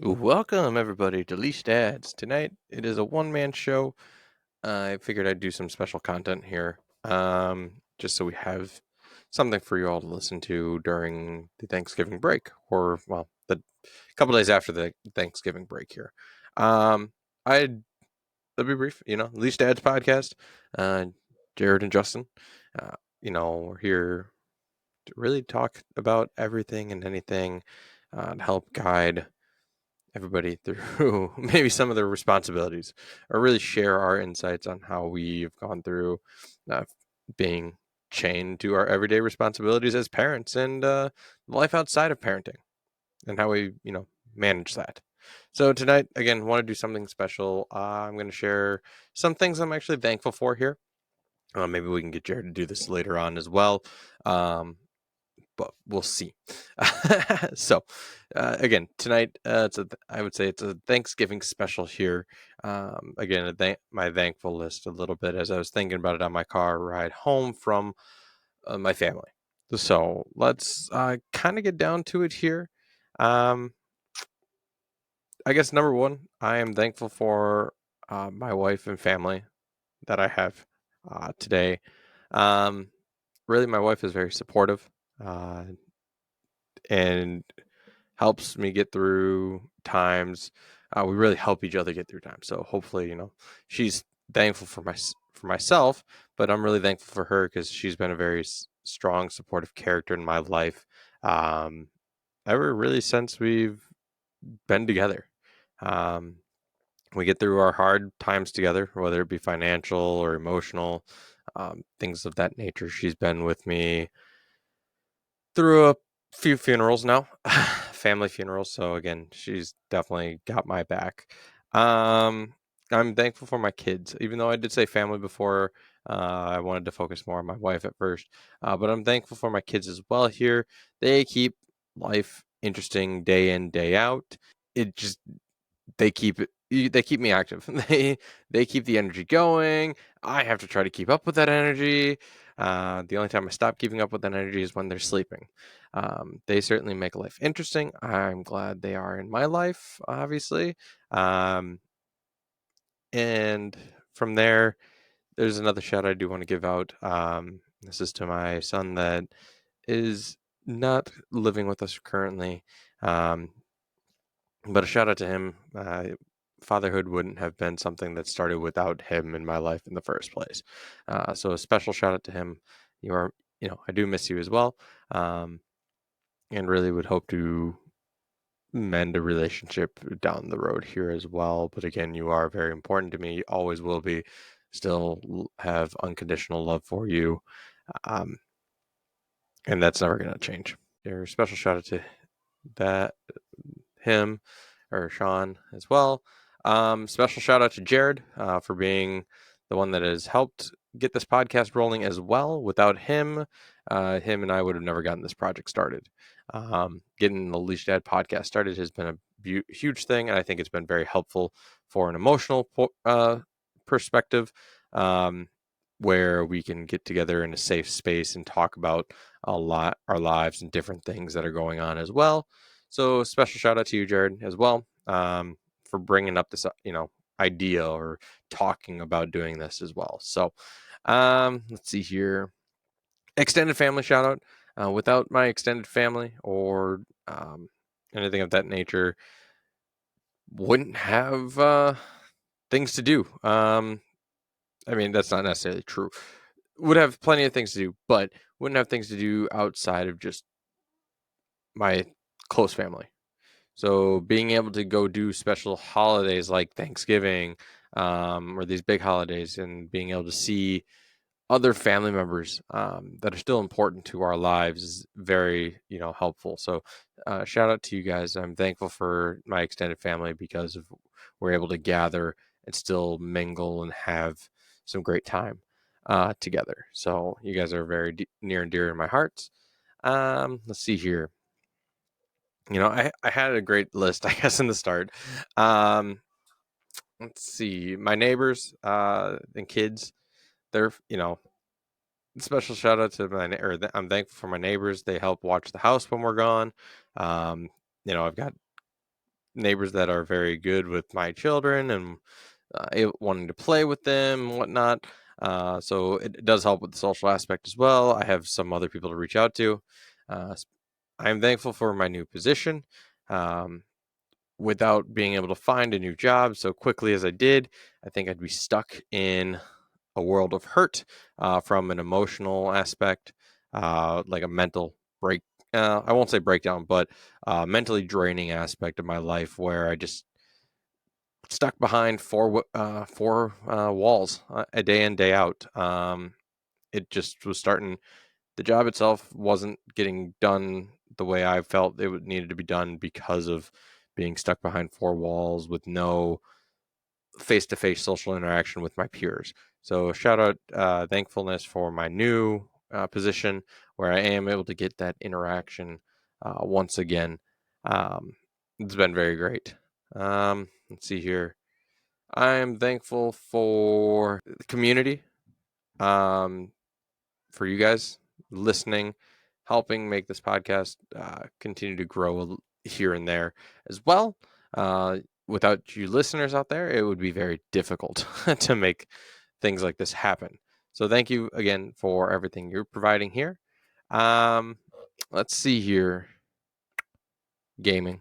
Welcome everybody to Leashed Ads. Tonight it is a one-man show. I figured I'd do some special content here, just so we have something for you all to listen to during the Thanksgiving break, or well, the couple days after the Thanksgiving break here. I'd I'll be brief. Leashed Ads podcast. Uh, Jared and Justin. We're here to really talk about everything and anything to help guide everybody through maybe some of their responsibilities, or really share our insights on how we've gone through uh, being chained to our everyday responsibilities as parents, and life outside of parenting, and how we manage that. So tonight, again, want to do something special. I'm going to share some things I'm actually thankful for here. Maybe we can get Jared to do this later on as well. But we'll see. So, again, tonight, I would say it's a Thanksgiving special here. Again, my thankful list a little bit as I was thinking about it on my car ride home from my family. So let's kind of get down to it here. Um, I guess number one, I am thankful for my wife and family that I have today. Um, really, my wife is very supportive. And helps me get through times. We really help each other get through times. So hopefully, she's thankful for myself, but I'm really thankful for her because she's been a very strong, supportive character in my life. Um, Ever really since we've been together. Um, we get through our hard times together, whether it be financial or emotional, things of that nature. She's been with me through a few funerals now, family funerals. So again, she's definitely got my back. Um, I'm thankful for my kids, even though I did say family before. I wanted to focus more on my wife at first, but I'm thankful for my kids as well. Here, they keep life interesting day in, day out. It just they keep me active. They keep the energy going. I have to try to keep up with that energy. The only time I stop keeping up with that energy is when they're sleeping. They certainly make life interesting. I'm glad they are in my life, obviously. Um, and from there's another shout I do want to give out. This is to my son that is not living with us currently. Um, but a shout out to him. Fatherhood wouldn't have been something that started without him in my life in the first place. So a special shout out to him. You are, I do miss you as well, um, and really would hope to mend a relationship down the road here as well. But again, you are very important to me. Always will be. Still have unconditional love for you, um, and that's never going to change. Your special shout out to that him or Sean as well. Special shout out to Jared for being the one that has helped get this podcast rolling as well. Without him, him and I would have never gotten this project started. Getting the Leash Dad podcast started has been a huge thing, and I think it's been very helpful for an emotional perspective, where we can get together in a safe space and talk about a lot our lives and different things that are going on as well. So special shout out to you, Jared, as well, for bringing up this, idea or talking about doing this as well. So let's see here. Extended family shout out. Without my extended family or anything of that nature, wouldn't have things to do. I mean, that's not necessarily true. Would have plenty of things to do, but wouldn't have things to do outside of just my close family. So being able to go do special holidays like Thanksgiving, or these big holidays, and being able to see other family members that are still important to our lives is very, helpful. So shout out to you guys. I'm thankful for my extended family because of we're able to gather and still mingle and have some great time together. So you guys are very near and dear in my heart. Let's see here. I had a great list, I guess, in the start. Um, let's see, my neighbors and kids. They're, special shout out to I'm thankful for my neighbors. They help watch the house when we're gone. Um, I've got neighbors that are very good with my children and wanting to play with them and whatnot. So it does help with the social aspect as well. I have some other people to reach out to. I'm thankful for my new position. Um, without being able to find a new job so quickly as I did, I think I'd be stuck in a world of hurt from an emotional aspect, like a mental break. I won't say breakdown, but mentally draining aspect of my life where I just stuck behind four walls a day in, day out. It just was starting. The job itself wasn't getting done the way I felt it would needed to be done because of being stuck behind four walls with no face-to-face social interaction with my peers. So shout out thankfulness for my new position where I am able to get that interaction once again. It's been very great. Let's see here. I am thankful for the community, for you guys listening, helping make this podcast continue to grow here and there as well. Without you listeners out there, it would be very difficult to make things like this happen. So thank you again for everything you're providing here. Let's see here. Gaming,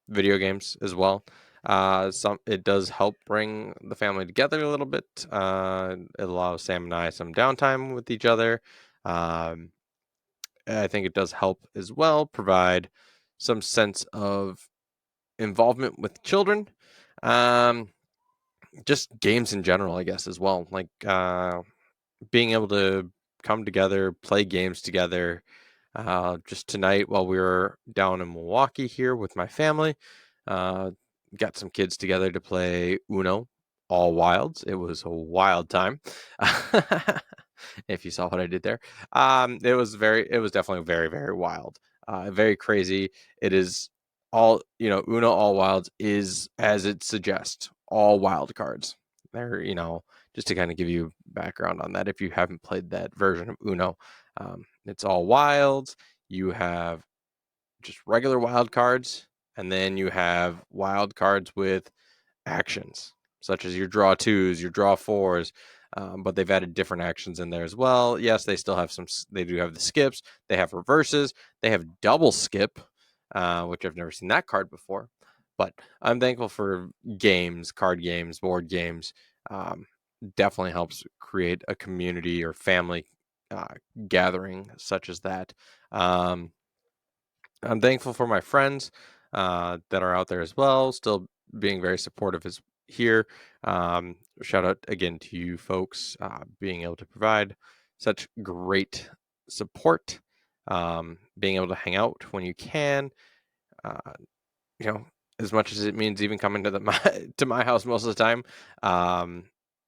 video games as well. It does help bring the family together a little bit. It allows Sam and I some downtime with each other. Um, I think it does help as well provide some sense of involvement with children. Um, just games in general, I guess, as well. Like being able to come together, play games together. Just tonight, while we were down in Milwaukee here with my family, uh, got some kids together to play Uno, all wilds. It was a wild time. If you saw what I did there, it was definitely very, very wild, very crazy. It is all, Uno all wilds is as it suggests, all wild cards. They're, just to kind of give you background on that, if you haven't played that version of Uno, it's all wilds. You have just regular wild cards, and then you have wild cards with actions, such as your draw twos, your draw fours, but they've added different actions in there as well. Yes, they still have they do have the skips, they have reverses, they have double skip, which I've never seen that card before. But I'm thankful for games, card games, board games. Um, Definitely helps create a community or family gathering such as that. Um, I'm thankful for my friends that are out there as well, still being very supportive as here. Shout out again to you folks being able to provide such great support, being able to hang out when you can. Uh, you know, as much as it means even coming to to my house most of the time.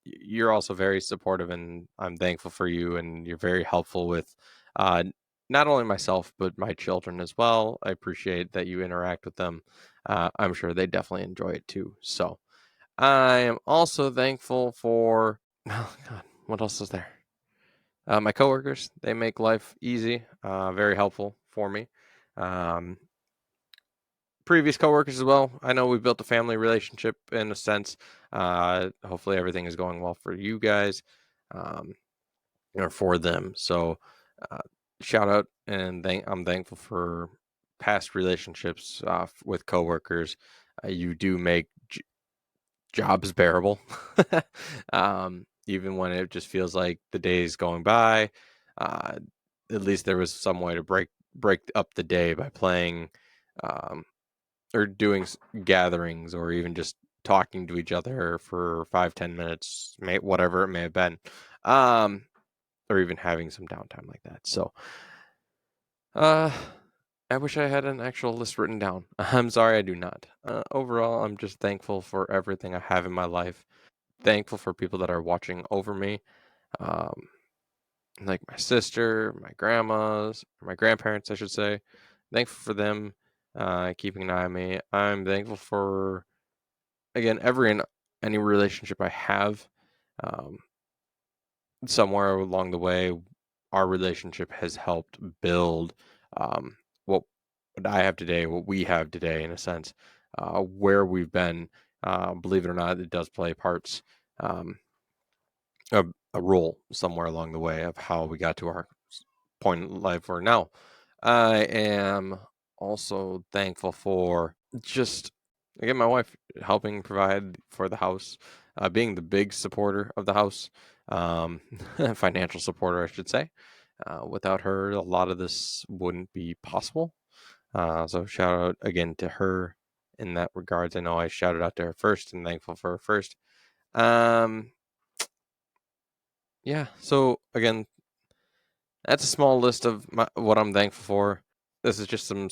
You're also very supportive, and I'm thankful for you, and you're very helpful with uh, not only myself but my children as well. I appreciate that you interact with them. I'm sure they definitely enjoy it too. So I am also thankful for oh God, what else is there? My coworkers, they make life easy, very helpful for me. Um, Previous coworkers as well. I know we've built a family relationship in a sense. Hopefully everything is going well for you guys, um, or for them. So, uh, shout out and I'm thankful for past relationships with coworkers. You do make jobs bearable, even when it just feels like the days going by. Uh, at least there was some way to break up the day by playing. Um, or doing gatherings or even just talking to each other for 5-10 minutes, whatever it may have been, or even having some downtime like that. So I wish I had an actual list written down. I'm sorry I do not. Overall, I'm just thankful for everything I have in my life, thankful for people that are watching over me, um, like my sister, my grandmas, or my grandparents, I should say. Thankful for them keeping an eye on me. I'm thankful for, again, any relationship I have. Um, Somewhere along the way, our relationship has helped build what what I have today, what we have today, in a sense, where we've been. Believe it or not, it does play parts, um, a role somewhere along the way of how we got to our point in life we're now. I am also thankful for just, again, my wife helping provide for the house, being the big supporter of the house, um, financial supporter, I should say. Without her, a lot of this wouldn't be possible. So shout out again to her in that regards. I know I shouted out to her first and thankful for her first. Um, yeah. So again, that's a small list of what I'm thankful for. This is just some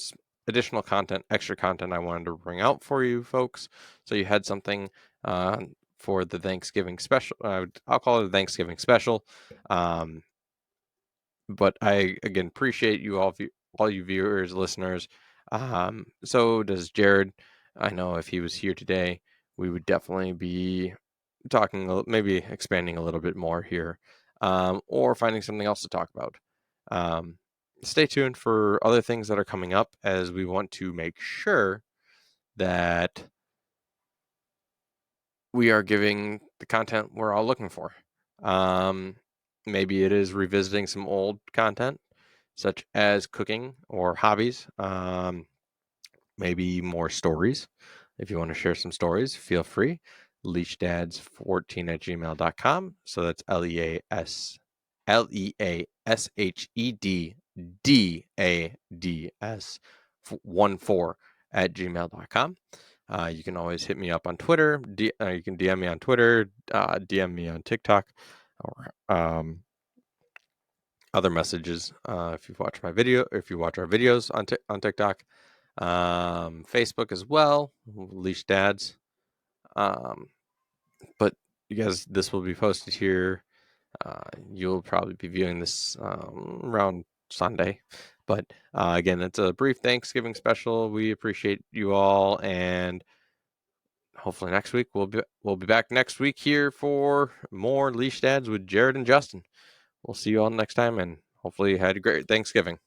additional content, extra content I wanted to bring out for you folks. So you had something for the Thanksgiving special. I'll call it a Thanksgiving special. But I again appreciate you all you viewers, listeners. So does Jared. I know if he was here today, we would definitely be talking, maybe expanding a little bit more here, or finding something else to talk about. Um, Stay tuned for other things that are coming up, as we want to make sure that we are giving the content we're all looking for. Maybe it is revisiting some old content, such as cooking or hobbies. Maybe more stories. If you want to share some stories, feel free. Leashdads14@gmail.com. So that's LEASHEDDADS14 you can always hit me up on Twitter. You can DM me on Twitter, DM me on TikTok, or other messages. If you watch my video, if you watch our videos on TikTok, Facebook as well, Leash Dads. But you guys, this will be posted here. You'll probably be viewing this around Sunday. But again, it's a brief Thanksgiving special. We appreciate you all, and hopefully next week we'll be back next week here for more Leash Dads with Jared and Justin. We'll see you all next time, and hopefully you had a great Thanksgiving.